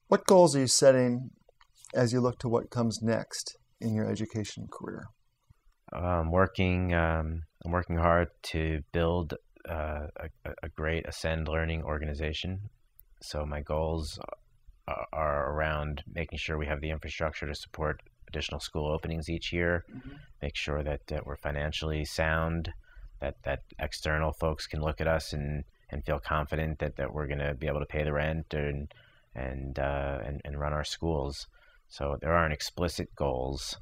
What goals are you setting as you look to what comes next in your education career? I'm working hard to build a great Ascend learning organization. So my goals are around making sure we have the infrastructure to support additional school openings each year, make sure that we're financially sound, that external folks can look at us and feel confident that we're going to be able to pay the rent and run our schools. So there aren't explicit goals,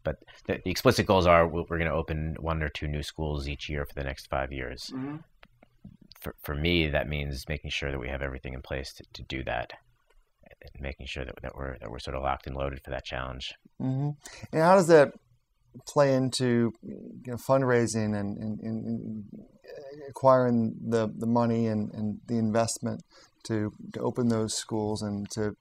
but the explicit goals are we're going to open 1 or 2 new schools each year for the next 5 years. For me, that means making sure that we have everything in place to do that, and making sure that we're sort of locked and loaded for that challenge. And how does that play into fundraising and acquiring the money and the investment to open those schools and to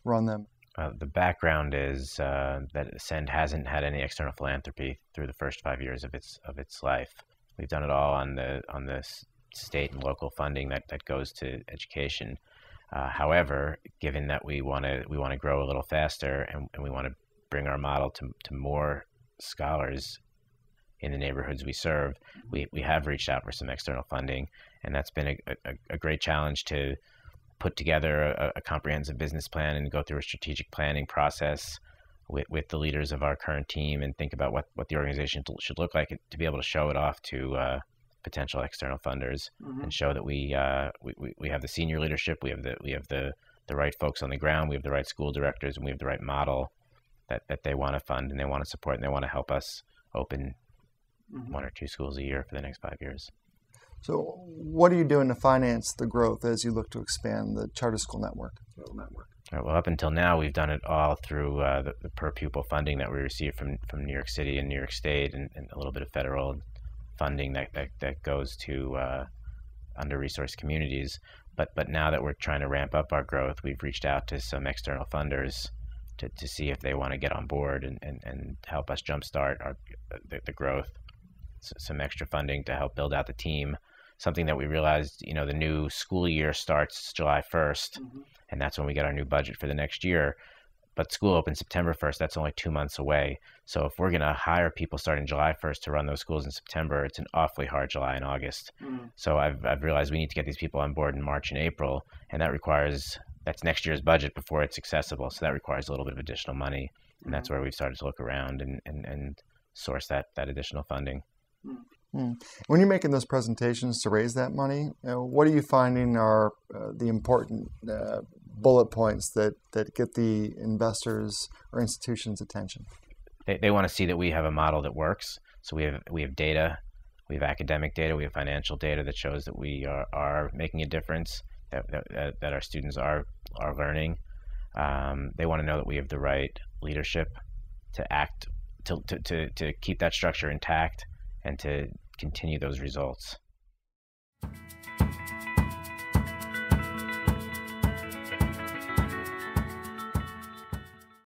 run them? The background is that Ascend hasn't had any external philanthropy through the first 5 years of its life. We've done it all on the state and local funding that goes to education. However, given that we want to grow a little faster and we want to bring our model to more scholars in the neighborhoods we serve, we have reached out for some external funding, and that's been a great challenge to put together a comprehensive business plan and go through a strategic planning process with the leaders of our current team and think about what the organization should look like, to be able to show it off to potential external funders and show that we have the senior leadership, we have the right folks on the ground, we have the right school directors, and we have the right model that they want to fund and they want to support and they want to help us open 1 or 2 schools a year for the next 5 years. So what are you doing to finance the growth as you look to expand the charter school network? Well, up until now, we've done it all through the per pupil funding that we receive from New York City and New York State, and a little bit of federal funding that goes to under-resourced communities. But now that we're trying to ramp up our growth, we've reached out to some external funders to see if they want to get on board and help us jumpstart the growth. Some extra funding to help build out the team. Something that we realized, the new school year starts July 1st, and that's when we get our new budget for the next year. But school opens September 1st. That's only 2 months away. So if we're going to hire people starting July 1st to run those schools in September, it's an awfully hard July and August. So I've realized we need to get these people on board in March and April, and that's next year's budget before it's accessible. So that requires a little bit of additional money, and that's where we've started to look around and source that additional funding. When you're making those presentations to raise that money, what are you finding are the important bullet points that get the investors or institutions' attention? They want to see that we have a model that works. So we have data, we have academic data, we have financial data that shows that we are making a difference, that our students are learning. They want to know that we have the right leadership to act, to keep that structure intact and to continue those results.